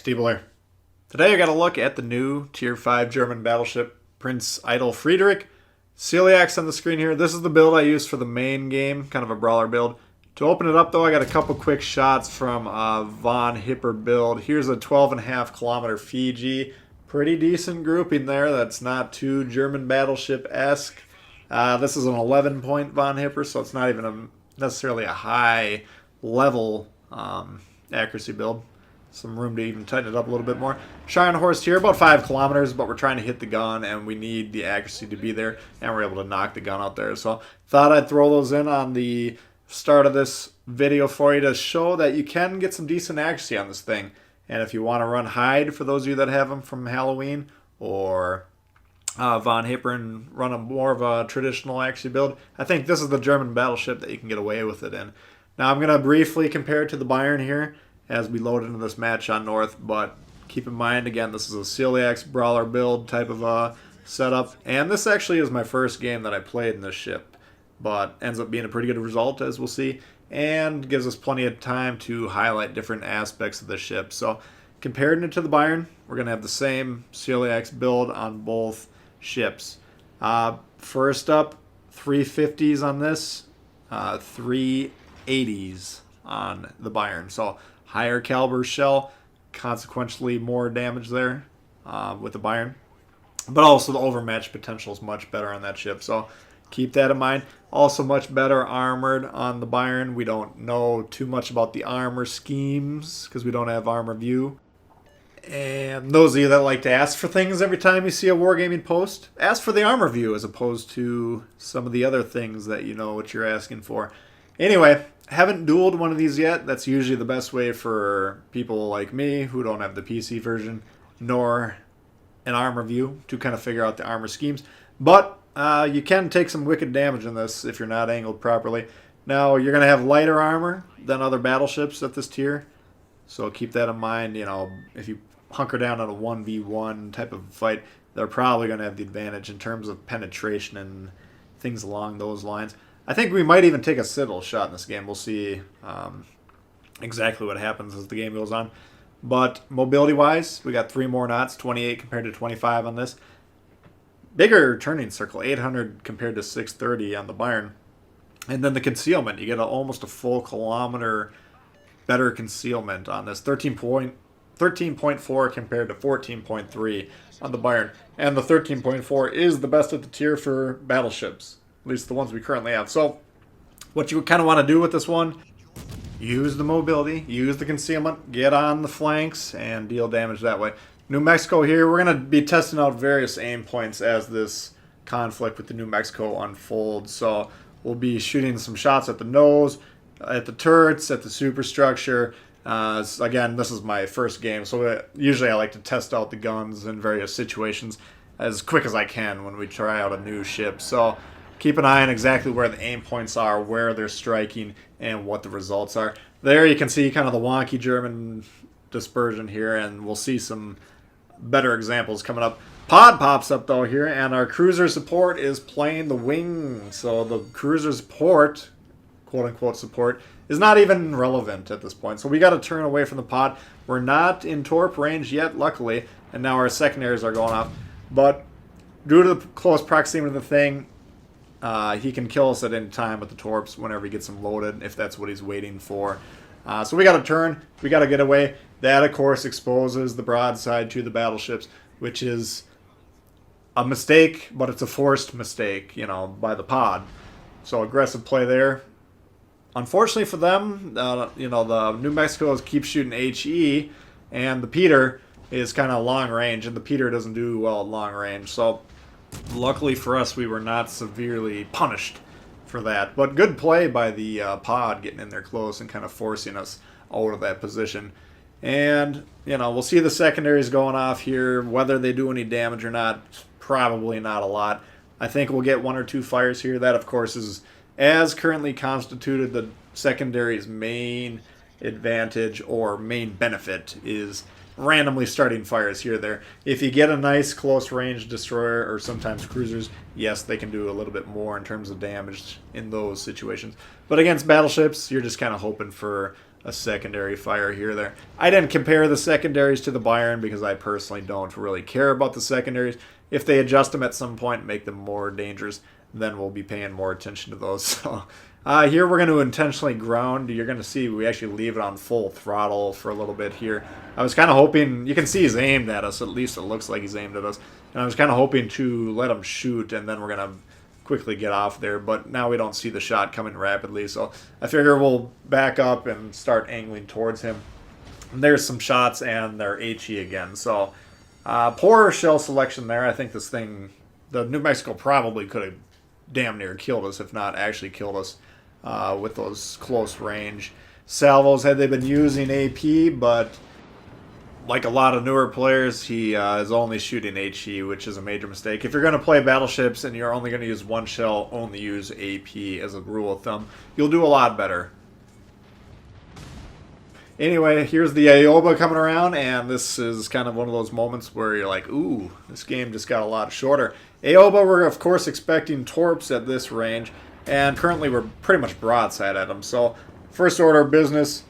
Stiebler. Today I got a look at the new Tier 5 German battleship Prinz Eitel Friedrich. Celiacs on the screen here. This is the build I used for the main game, kind of a brawler build. To open it up though, I got a couple quick shots from Von Hipper build. Here's a 12.5 kilometer Fiji. Pretty decent grouping there. That's not too German battleship-esque. This is an 11 point Von Hipper, so it's not even necessarily a high level accuracy build. Some room to even tighten it up a little bit more. Shine Horse here, about 5 kilometers, but we're trying to hit the gun, and we need the accuracy to be there, and we're able to knock the gun out there. So thought I'd throw those in on the start of this video for you to show that you can get some decent accuracy on this thing. And if you want to run Hyde, for those of you that have them from Halloween, or Von Hipper and run a more of a traditional accuracy build, I think this is the German battleship that you can get away with it in. Now I'm going to briefly compare it to the Bayern here as we load into this match on North, but keep in mind, again, this is a Celiacs brawler build type of setup, and this actually is my first game that I played in this ship, but ends up being a pretty good result, as we'll see, and gives us plenty of time to highlight different aspects of the ship. So comparing it to the Bayern, we're going to have the same Celiacs build on both ships. First up, 350s on this, 380s on the Bayern. So higher caliber shell, consequentially more damage there with the Bayern. But also the overmatch potential is much better on that ship, so keep that in mind. Also much better armored on the Bayern. We don't know too much about the armor schemes because we don't have armor view. And those of you that like to ask for things every time you see a Wargaming post, ask for the armor view as opposed to some of the other things that you know what you're asking for. Anyway, haven't dueled one of these yet. That's usually the best way for people like me who don't have the PC version nor an armor view to kind of figure out the armor schemes. But you can take some wicked damage in this if you're not angled properly. Now, you're going to have lighter armor than other battleships at this tier, so keep that in mind. You know, if you hunker down on a 1v1 type of fight, they're probably going to have the advantage in terms of penetration and things along those lines. I think we might even take a citadel shot in this game. We'll see exactly what happens as the game goes on. But mobility-wise, we got 3 more knots, 28 compared to 25 on this. Bigger turning circle, 800 compared to 630 on the Bayern. And then the concealment, you get almost a full kilometer better concealment on this. 13.4 compared to 14.3 on the Bayern. And the 13.4 is the best of the tier for battleships, at least the ones we currently have. So what you kind of want to do with this one, use the mobility, use the concealment, get on the flanks, and deal damage that way. New Mexico here, we're going to be testing out various aim points as this conflict with the New Mexico unfolds. So we'll be shooting some shots at the nose, at the turrets, at the superstructure. Again, this is my first game, so usually I like to test out the guns in various situations as quick as I can when we try out a new ship. So keep an eye on exactly where the aim points are, where they're striking, and what the results are. There you can see kind of the wonky German dispersion here, and we'll see some better examples coming up. Pod pops up though here, and our cruiser support is playing the wing. So the cruiser support, quote-unquote support, is not even relevant at this point. So we got to turn away from the pod. We're not in torp range yet, luckily, and now our secondaries are going off. But due to the close proximity of the thing, he can kill us at any time with the torps whenever he gets them loaded, if that's what he's waiting for. So we got to turn. We got to get away. That, of course, exposes the broadside to the battleships, which is a mistake, but it's a forced mistake, you know, by the pod. So aggressive play there. Unfortunately for them, you know, the New Mexico's keep shooting HE, and the Peter is kind of long range, and the Peter doesn't do well at long range. So luckily for us, we were not severely punished for that. But good play by the pod getting in there close and kind of forcing us out of that position. And, you know, we'll see the secondaries going off here. Whether they do any damage or not, probably not a lot. I think we'll get 1 or 2 fires here. That, of course, is, as currently constituted, the secondary's main advantage or main benefit is randomly starting fires here or there. If you get a nice close range destroyer or sometimes cruisers, yes, they can do a little bit more in terms of damage in those situations. But against battleships, you're just kind of hoping for a secondary fire here or there. I didn't compare the secondaries to the Bayern because I personally don't really care about the secondaries. If they adjust them at some point and make them more dangerous, then we'll be paying more attention to those. So here we're going to intentionally ground. You're going to see we actually leave it on full throttle for a little bit here. I was kind of hoping, you can see he's aimed at us, at least it looks like he's aimed at us. And I was kind of hoping to let him shoot and then we're going to quickly get off there, but now we don't see the shot coming rapidly, so I figure we'll back up and start angling towards him. And there's some shots, and they're HE again, so poor shell selection there. I think this thing, the New Mexico probably could have damn near killed us, if not actually killed us, with those close range salvos had they been using AP, but like a lot of newer players, he is only shooting HE, which is a major mistake. If you're going to play Battleships and you're only going to use one shell, only use AP as a rule of thumb. You'll do a lot better. Anyway, here's the Aoba coming around, and this is kind of one of those moments where you're like, ooh, this game just got a lot shorter. Aoba, we're of course expecting torps at this range, and currently we're pretty much broadside at them. So, first order of business,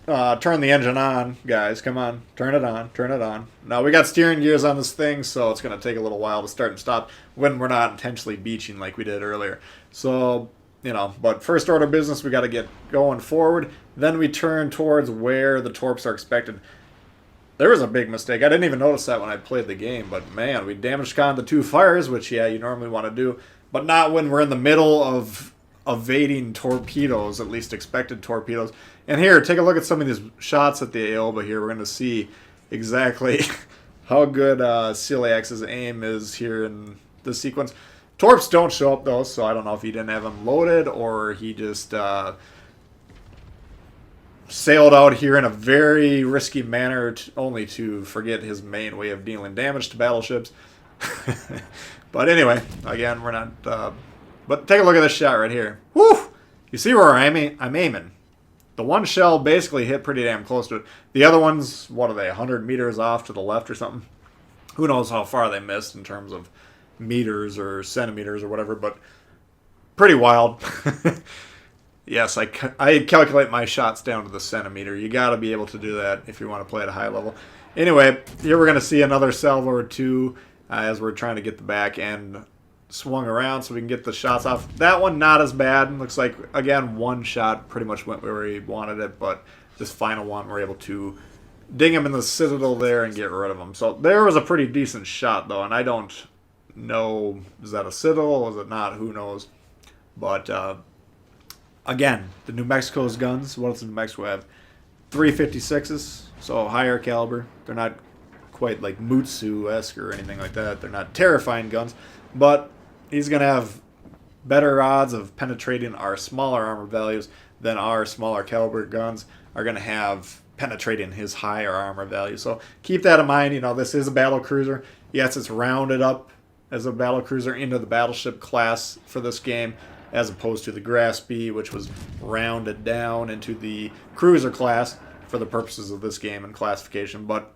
turn the engine on, guys. Come on, turn it on, turn it on. Now, we got steering gears on this thing, so it's going to take a little while to start and stop when we're not intentionally beaching like we did earlier. So, you know, but first order of business, we got to get going forward. Then we turn towards where the torps are expected. There was a big mistake. I didn't even notice that when I played the game, but man, we damaged con the 2 fires, which, yeah, you normally want to do, but not when we're in the middle of evading torpedoes, at least expected torpedoes. And here, take a look at some of these shots at the Aoba here. We're going to see exactly how good Celiax's aim is here in this sequence. Torps don't show up, though, so I don't know if he didn't have them loaded or he just sailed out here in a very risky manner only to forget his main way of dealing damage to battleships. But anyway, again, we're not... but take a look at this shot right here. Woo! You see where I'm aiming. The one shell basically hit pretty damn close to it. The other ones, what are they, 100 meters off to the left or something? Who knows how far they missed in terms of meters or centimeters or whatever, but pretty wild. Yes, I calculate my shots down to the centimeter. You got to be able to do that if you want to play at a high level. Anyway, here we're going to see another salvo or two as we're trying to get the back end swung around so we can get the shots off. That one not as bad. Looks like, again, one shot pretty much went where we wanted it, but this final one we're able to ding him in the citadel there and get rid of him. So there was a pretty decent shot, though, and I don't know, is that a citadel? Is it not? Who knows? But, again, the New Mexico's guns, what does New Mexico have? 356s, so higher caliber. They're not quite like Mutsu-esque or anything like that. They're not terrifying guns, but he's going to have better odds of penetrating our smaller armor values than our smaller caliber guns are going to have penetrating his higher armor value. So keep that in mind. You know, this is a battle cruiser. Yes, it's rounded up as a battle cruiser into the battleship class for this game, as opposed to the Graspy, which was rounded down into the cruiser class for the purposes of this game and classification. But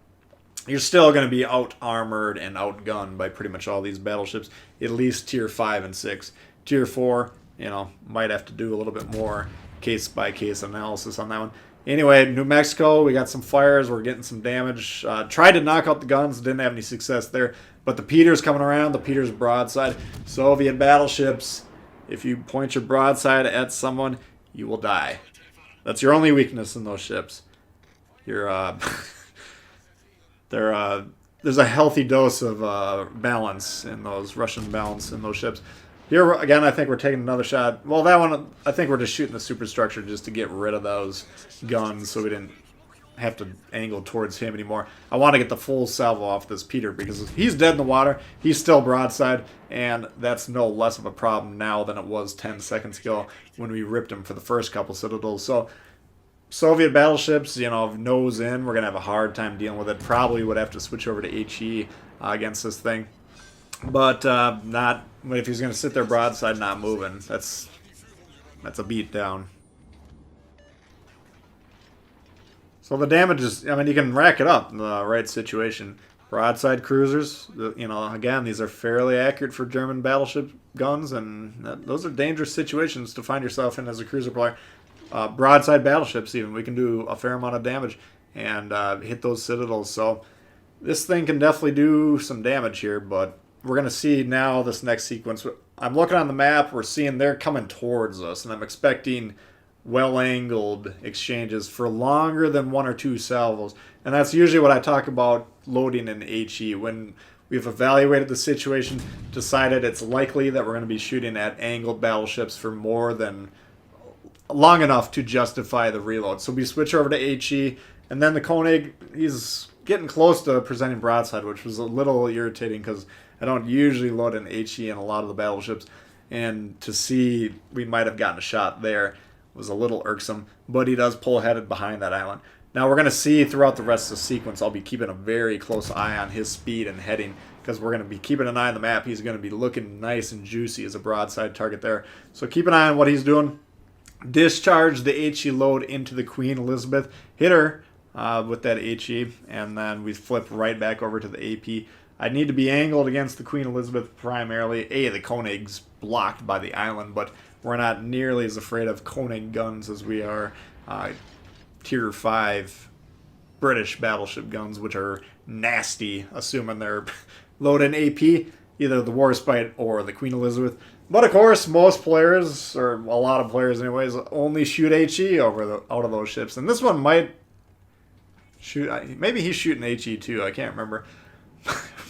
you're still going to be out-armored and outgunned by pretty much all these battleships, at least Tier 5 and 6. Tier 4, you know, might have to do a little bit more case-by-case analysis on that one. Anyway, New Mexico, we got some fires, we're getting some damage. Tried to knock out the guns, didn't have any success there. But the Peter's coming around, the Peter's broadside. Soviet battleships, if you point your broadside at someone, you will die. That's your only weakness in those ships. You're, there's a healthy dose of balance in those, Russian balance in those ships. Here, again, I think we're taking another shot. Well, that one, I think we're just shooting the superstructure just to get rid of those guns so we didn't have to angle towards him anymore. I want to get the full salvo off this Peter because he's dead in the water. He's still broadside, and that's no less of a problem now than it was 10 seconds ago when we ripped him for the first couple citadels. So Soviet battleships, you know, nose in, we're going to have a hard time dealing with it. Probably would have to switch over to HE against this thing. But not if he's going to sit there broadside not moving. That's a beat down. So the damage is, I mean, you can rack it up in the right situation. Broadside cruisers, you know, again, these are fairly accurate for German battleship guns, and those are dangerous situations to find yourself in as a cruiser player. broadside battleships even. We can do a fair amount of damage and hit those citadels. So this thing can definitely do some damage here, but we're going to see now this next sequence. I'm looking on the map. We're seeing they're coming towards us, and I'm expecting well-angled exchanges for longer than 1 or 2 salvos. And that's usually what I talk about loading in HE. When we've evaluated the situation, decided it's likely that we're going to be shooting at angled battleships for more than long enough to justify the reload. So we switch over to HE, and then the Koenig, he's getting close to presenting broadside, which was a little irritating because I don't usually load in HE in a lot of the battleships. And to see we might have gotten a shot there was a little irksome, but he does pull headed behind that island. Now we're going to see throughout the rest of the sequence, I'll be keeping a very close eye on his speed and heading, because we're going to be keeping an eye on the map. He's going to be looking nice and juicy as a broadside target there. So keep an eye on what he's doing. Discharge the HE load into the Queen Elizabeth. Hit her with that HE, and then we flip right back over to the AP. I need to be angled against the Queen Elizabeth primarily. The Koenig's blocked by the island, but we're not nearly as afraid of Koenig guns as we are Tier 5 British battleship guns, which are nasty, assuming they're loaded in AP, either the Warspite or the Queen Elizabeth. But of course, most players, or a lot of players anyways, only shoot HE out of those ships. And this one might shoot, maybe he's shooting HE too, I can't remember.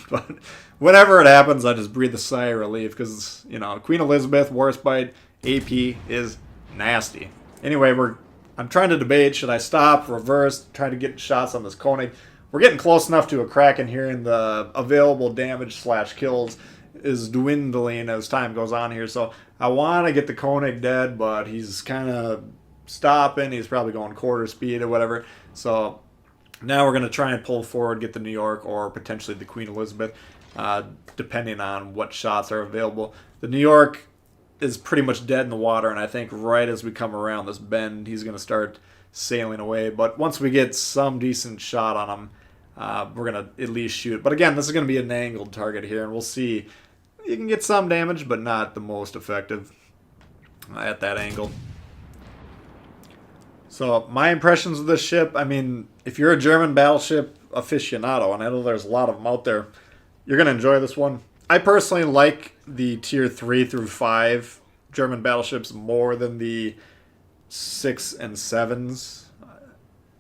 But whenever it happens, I just breathe a sigh of relief, because, you know, Queen Elizabeth, Warspite, AP is nasty. Anyway, I'm trying to debate, should I stop, reverse, try to get shots on this Koenig. We're getting close enough to a Kraken here, and the available damage / kills is dwindling as time goes on here. So I want to get the Koenig dead, but he's kind of stopping. He's probably going quarter speed or whatever. So now we're going to try and pull forward, get the New York or potentially the Queen Elizabeth, depending on what shots are available. The New York is pretty much dead in the water, and I think right as we come around this bend, he's going to start sailing away. But once we get some decent shot on him, we're going to at least shoot. But again, this is going to be an angled target here, and we'll see. You can get some damage, but not the most effective at that angle. So my impressions of this ship, I mean, if you're a German battleship aficionado, and I know there's a lot of them out there, you're going to enjoy this one. I personally like the Tier 3 through 5 German battleships more than the 6 and 7s.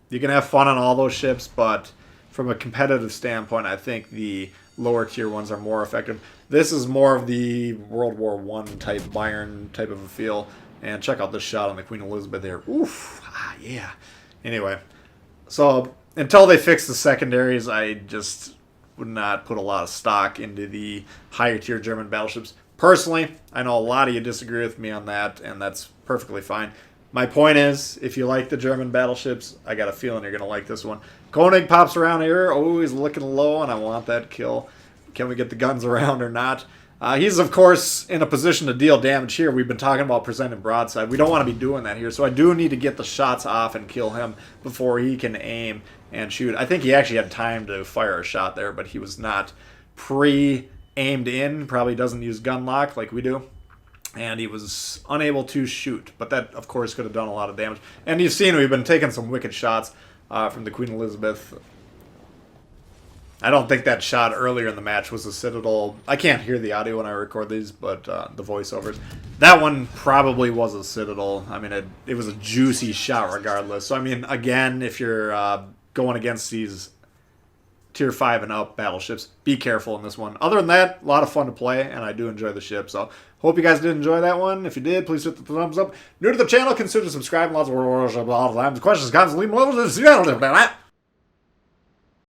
You can have fun on all those ships, but from a competitive standpoint, I think the lower tier ones are more effective. This is more of the World War I type Bayern type of a feel. And check out this shot on the Queen Elizabeth there. Oof, yeah. Anyway, so until they fix the secondaries, I just would not put a lot of stock into the higher tier German battleships. Personally, I know a lot of you disagree with me on that, and that's perfectly fine. My point is, if you like the German battleships, I got a feeling you're going to like this one. Koenig pops around here. Oh, he's looking low, and I want that kill. Can we get the guns around or not? He's, of course, in a position to deal damage here. We've been talking about presenting broadside. We don't want to be doing that here, so I do need to get the shots off and kill him before he can aim and shoot. I think he actually had time to fire a shot there, but he was not pre-aimed in. Probably doesn't use gun lock like we do. And he was unable to shoot. But that, of course, could have done a lot of damage. And you've seen we've been taking some wicked shots from the Queen Elizabeth. I don't think that shot earlier in the match was a Citadel. I can't hear the audio when I record these, but the voiceovers. That one probably was a Citadel. I mean, it was a juicy shot regardless. So, I mean, again, if you're going against these Tier 5 and up battleships, be careful in this one. Other than that, a lot of fun to play, and I do enjoy the ship. So, hope you guys did enjoy that one. If you did, please hit the thumbs up. New to the channel, consider subscribing. Lots of questions, comments, leave them below.